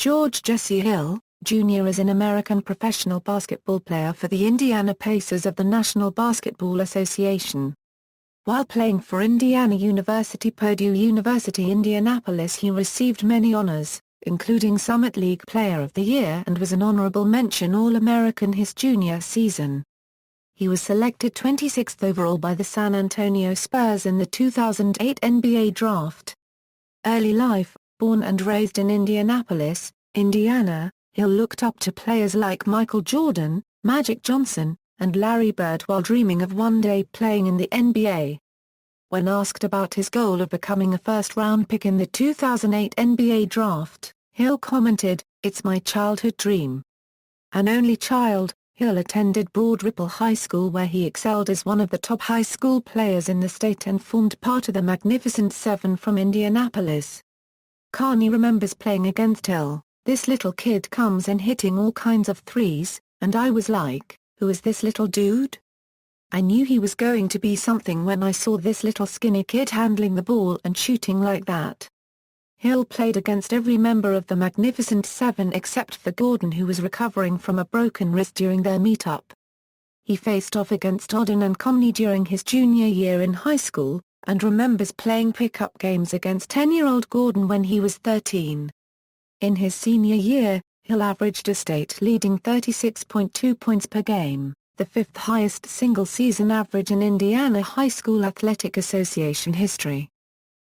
George Jesse Hill, Jr. is an American professional basketball player for the Indiana Pacers of the National Basketball Association. While playing for Indiana University-Purdue University Indianapolis, he received many honors, including Summit League Player of the Year, and was an honorable mention All-American his junior season. He was selected 26th overall by the San Antonio Spurs in the 2008 NBA Draft. Early life: born and raised in Indianapolis, Indiana, Hill looked up to players like Michael Jordan, Magic Johnson, and Larry Bird while dreaming of one day playing in the NBA. When asked about his goal of becoming a first-round pick in the 2008 NBA Draft, Hill commented, "It's my childhood dream." An only child, Hill attended Broad Ripple High School, where he excelled as one of the top high school players in the state and formed part of the Magnificent Seven from Indianapolis. Carney remembers playing against Hill. "This little kid comes in hitting all kinds of threes, and I was like, who is this little dude? I knew he was going to be something when I saw this little skinny kid handling the ball and shooting like that." Hill played against every member of the Magnificent Seven except for Gordon, who was recovering from a broken wrist during their meetup. He faced off against Odin and Comney during his junior year in high school, and remembers playing pickup games against 10-year-old Gordon when he was 13. In his senior year, Hill averaged a state-leading 36.2 points per game, the fifth highest single-season average in Indiana High School Athletic Association history.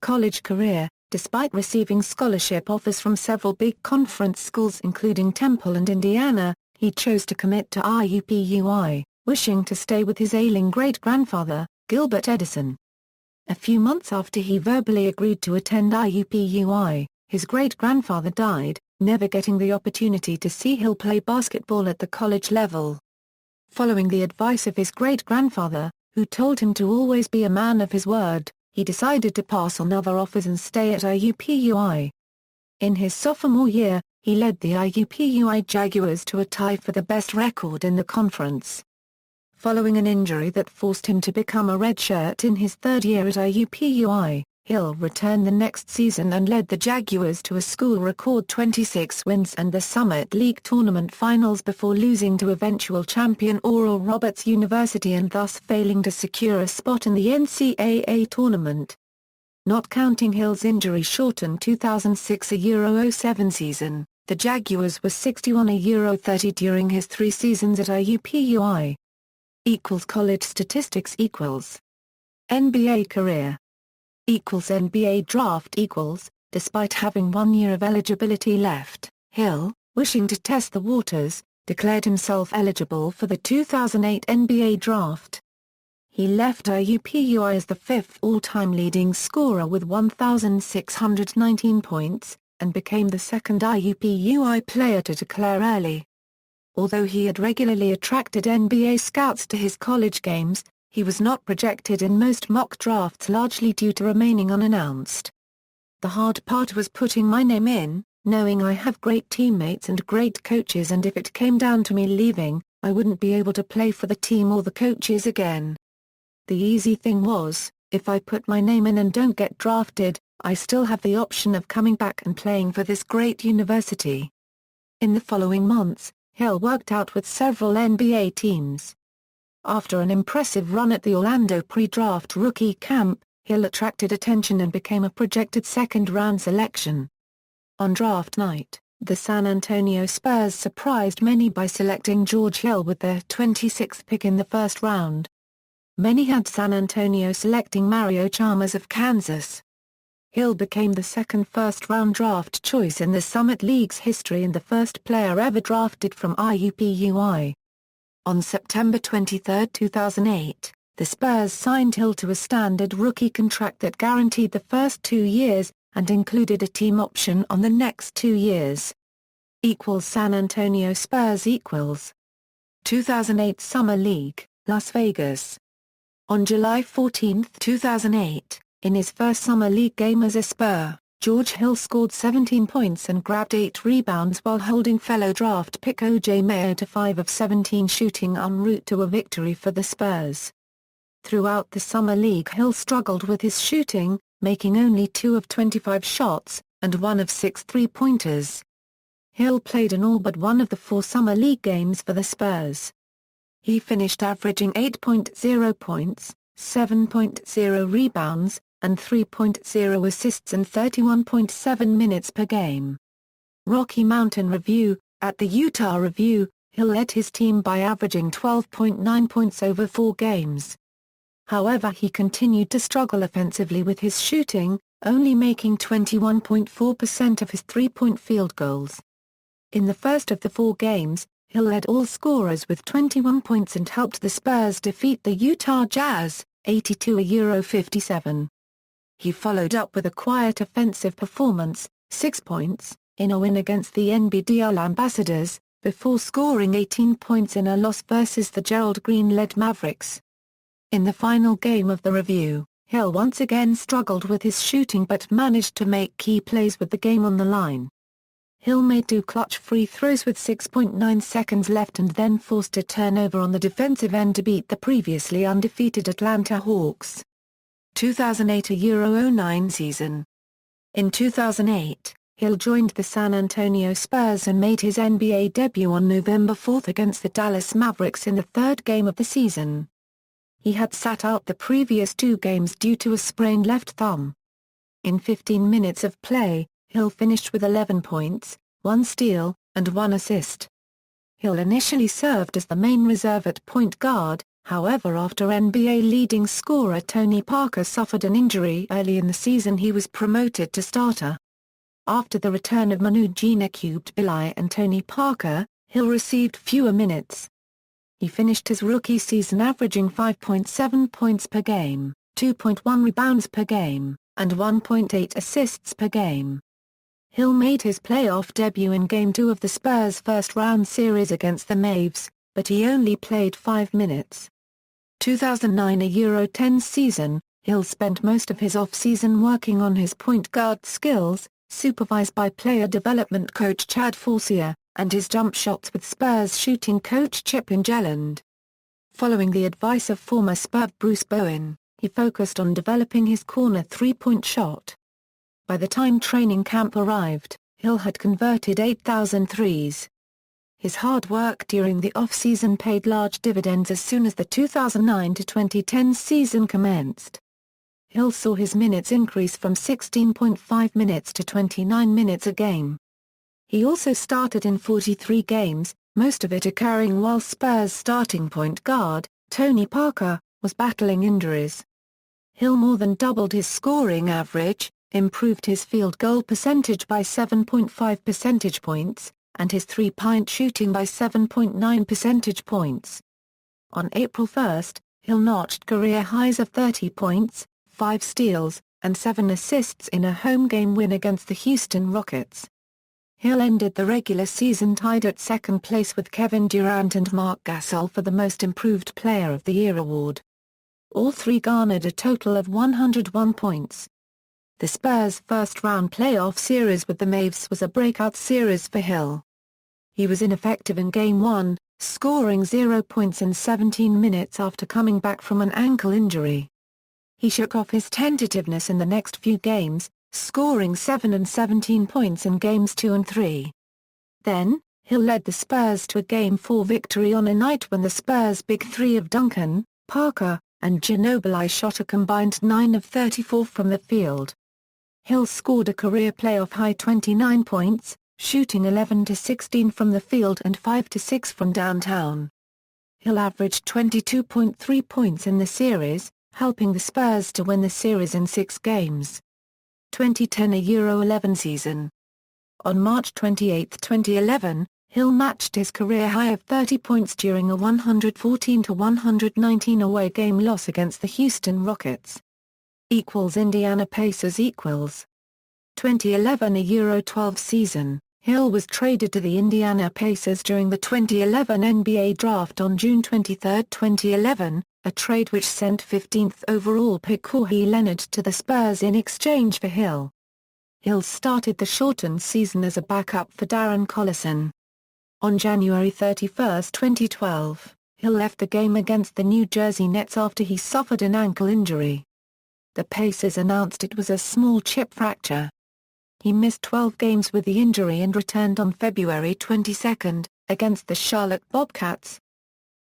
College career: despite receiving scholarship offers from several big conference schools including Temple and Indiana, he chose to commit to IUPUI, wishing to stay with his ailing great-grandfather, Gilbert Edison. A few months after he verbally agreed to attend IUPUI, his great-grandfather died, never getting the opportunity to see Hill play basketball at the college level. Following the advice of his great-grandfather, who told him to always be a man of his word, he decided to pass on other offers and stay at IUPUI. In his sophomore year, he led the IUPUI Jaguars to a tie for the best record in the conference. Following an injury that forced him to become a redshirt in his third year at IUPUI, Hill returned the next season and led the Jaguars to a school record 26 wins and the Summit League Tournament Finals before losing to eventual champion Oral Roberts University and thus failing to secure a spot in the NCAA tournament. Not counting Hill's injury-shortened 2006-07 season, the Jaguars were 61-30 during his 3 seasons at IUPUI. College statistics NBA career NBA draft despite having 1 year of eligibility left, Hill, wishing to test the waters, declared himself eligible for the 2008 NBA draft. He left IUPUI as the 5th all-time leading scorer with 1,619 points, and became the second IUPUI player to declare early. Although he had regularly attracted NBA scouts to his college games, he was not projected in most mock drafts largely due to remaining unannounced. "The hard part was putting my name in, knowing I have great teammates and great coaches, and if it came down to me leaving, I wouldn't be able to play for the team or the coaches again. The easy thing was, if I put my name in and don't get drafted, I still have the option of coming back and playing for this great university." In the following months, Hill worked out with several NBA teams. After an impressive run at the Orlando pre-draft rookie camp, Hill attracted attention and became a projected second-round selection. On draft night, the San Antonio Spurs surprised many by selecting George Hill with their 26th pick in the first round. Many had San Antonio selecting Mario Chalmers of Kansas. Hill became the second first-round draft choice in the Summit League's history and the first player ever drafted from IUPUI. On September 23, 2008, the Spurs signed Hill to a standard rookie contract that guaranteed the first 2 years, and included a team option on the next 2 years. San Antonio Spurs 2008 Summer League, Las Vegas. On July 14, 2008, in his first Summer League game as a Spur, George Hill scored 17 points and grabbed 8 rebounds while holding fellow draft pick O.J. Mayo to 5 of 17 shooting en route to a victory for the Spurs. Throughout the Summer League, Hill struggled with his shooting, making only 2 of 25 shots, and 1 of 6 three-pointers. Hill played in all but one of the 4 summer league games for the Spurs. He finished averaging 8.0 points, 7.0 rebounds, and 3.0 assists in 31.7 minutes per game. Rocky Mountain Review: At the Utah Review, Hill led his team by averaging 12.9 points over 4 games. However, he continued to struggle offensively with his shooting, only making 21.4% of his three-point field goals. In the first of the 4 games, Hill led all scorers with 21 points and helped the Spurs defeat the Utah Jazz, 82-57. He followed up with a quiet offensive performance, 6 points, in a win against the NBDL Ambassadors, before scoring 18 points in a loss versus the Gerald Green-led Mavericks. In the final game of the review, Hill once again struggled with his shooting but managed to make key plays with the game on the line. Hill made 2 clutch free throws with 6.9 seconds left and then forced a turnover on the defensive end to beat the previously undefeated Atlanta Hawks. 2008-09 season. In 2008, Hill joined the San Antonio Spurs and made his NBA debut on November 4 against the Dallas Mavericks in the 3rd game of the season. He had sat out the previous 2 games due to a sprained left thumb. In 15 minutes of play, Hill finished with 11 points, 1 steal, and 1 assist. Hill initially served as the main reserve at point guard, however after NBA leading scorer Tony Parker suffered an injury early in the season he was promoted to starter. After the return of Manu Ginobili and Tony Parker, Hill received fewer minutes. He finished his rookie season averaging 5.7 points per game, 2.1 rebounds per game, and 1.8 assists per game. Hill made his playoff debut in Game 2 of the Spurs' first-round series against the Mavs, but he only played 5 minutes. 2009-10 season, Hill spent most of his off-season working on his point guard skills, supervised by player development coach Chad Forcier, and his jump shots with Spurs shooting coach Chip Engelland. Following the advice of former Spur Bruce Bowen, he focused on developing his corner three-point shot. By the time training camp arrived, Hill had converted 8,000 threes. His hard work during the off-season paid large dividends as soon as the 2009-2010 season commenced. Hill saw his minutes increase from 16.5 minutes to 29 minutes a game. He also started in 43 games, most of it occurring while Spurs starting point guard, Tony Parker, was battling injuries. Hill more than doubled his scoring average, improved his field goal percentage by 7.5 percentage points, and his three-point shooting by 7.9 percentage points. On April 1, Hill notched career highs of 30 points, 5 steals, and 7 assists in a home game win against the Houston Rockets. Hill ended the regular season tied at second place with Kevin Durant and Marc Gasol for the Most Improved Player of the Year award. All 3 garnered a total of 101 points. The Spurs' first-round playoff series with the Mavs was a breakout series for Hill. He was ineffective in Game 1, scoring 0 points in 17 minutes after coming back from an ankle injury. He shook off his tentativeness in the next few games, scoring 7 and 17 points in Games 2 and 3. Then, Hill led the Spurs to a Game 4 victory on a night when the Spurs' big three of Duncan, Parker, and Ginobili shot a combined 9 of 34 from the field. Hill scored a career playoff-high 29 points, shooting 11 to 16 from the field and 5 to 6 from downtown. Hill averaged 22.3 points in the series, helping the Spurs to win the series in 6 games. 2010-11 season. On March 28, 2011, Hill matched his career high of 30 points during a 114-119 away game loss against the Houston Rockets. Indiana Pacers. 2011-12 season, Hill was traded to the Indiana Pacers during the 2011 NBA Draft on June 23, 2011, a trade which sent 15th overall pick Kawhi Leonard to the Spurs in exchange for Hill. Hill started the shortened season as a backup for Darren Collison. On January 31, 2012, Hill left the game against the New Jersey Nets after he suffered an ankle injury. The Pacers announced it was a small chip fracture. he missed 12 games with the injury and returned on February 22, against the Charlotte Bobcats.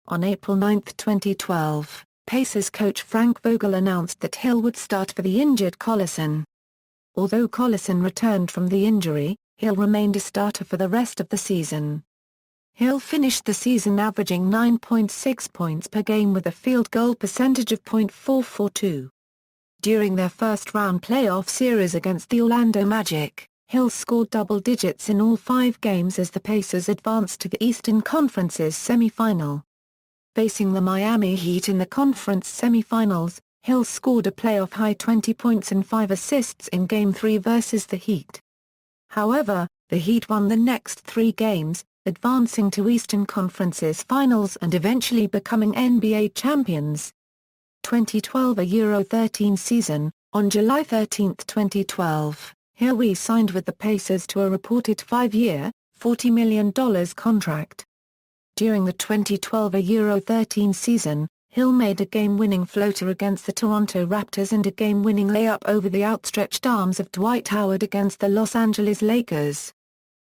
On April 9, 2012, Pacers coach Frank Vogel announced that Hill would start for the injured Collison. Although Collison returned from the injury, Hill remained a starter for the rest of the season. Hill finished the season averaging 9.6 points per game with a field goal percentage of .442. During their first-round playoff series against the Orlando Magic, Hill scored double digits in all 5 games as the Pacers advanced to the Eastern Conference's semifinal. Facing the Miami Heat in the conference semifinals, Hill scored a playoff-high 20 points and 5 assists in Game 3 versus the Heat. However, the Heat won the next 3 games, advancing to Eastern Conference's finals and eventually becoming NBA champions. 2012 a Euro 13 season, on July 13, 2012, Hill re-signed with the Pacers to a reported 5-year, $40 million contract. During the 2012 a Euro 13 season, Hill made a game-winning floater against the Toronto Raptors and a game-winning layup over the outstretched arms of Dwight Howard against the Los Angeles Lakers.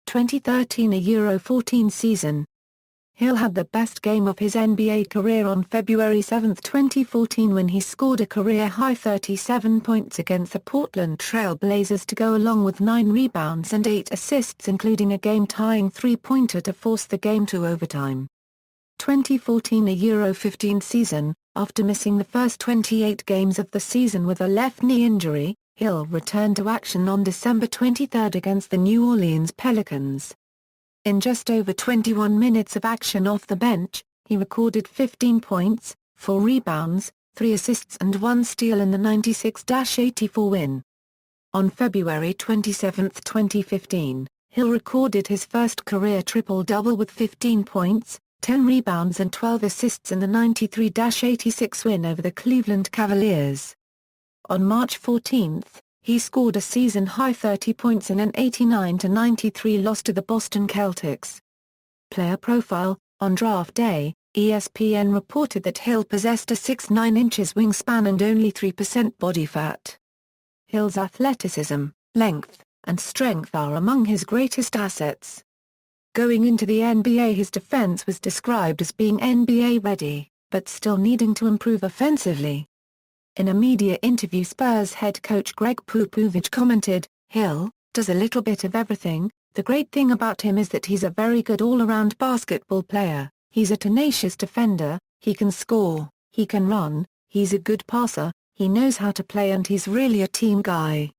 2013 a Euro 14 season. Hill had the best game of his NBA career on February 7, 2014 when he scored a career-high 37 points against the Portland Trail Blazers to go along with 9 rebounds and 8 assists including a game-tying three-pointer to force the game to overtime. 2014 a Euro 15 season, after missing the first 28 games of the season with a left knee injury, Hill returned to action on December 23 against the New Orleans Pelicans. In just over 21 minutes of action off the bench, he recorded 15 points, 4 rebounds, 3 assists and 1 steal in the 96-84 win. On February 27, 2015, Hill recorded his first career triple-double with 15 points, 10 rebounds and 12 assists in the 93-86 win over the Cleveland Cavaliers. On March 14, he scored a season-high 30 points in an 89-93 loss to the Boston Celtics. Player profile: on draft day, ESPN reported that Hill possessed a 6'9" wingspan and only 3% body fat. Hill's athleticism, length, and strength are among his greatest assets. Going into the NBA, his defense was described as being NBA ready, but still needing to improve offensively. In a media interview, Spurs head coach Greg Popovich commented, "Hill does a little bit of everything. The great thing about him is that he's a very good all-around basketball player. He's a tenacious defender, he can score, he can run, he's a good passer, he knows how to play and he's really a team guy."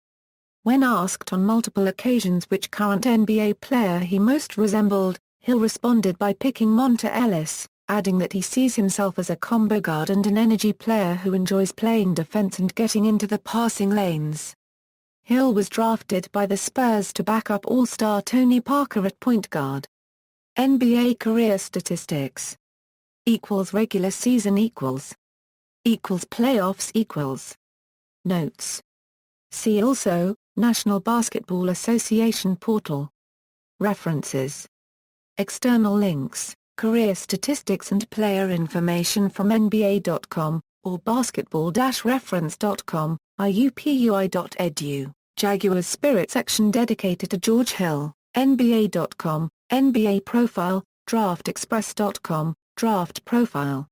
When asked on multiple occasions which current NBA player he most resembled, Hill responded by picking Monta Ellis, adding that he sees himself as a combo guard and an energy player who enjoys playing defense and getting into the passing lanes. Hill was drafted by the Spurs to back up All-Star Tony Parker at point guard. NBA career statistics Regular season Playoffs Notes. See also, National Basketball Association portal. References. External links, career statistics and player information from NBA.com, or basketball-reference.com, iupui.edu, Jaguars Spirit section dedicated to George Hill, NBA.com, NBA profile, draftexpress.com, draft profile.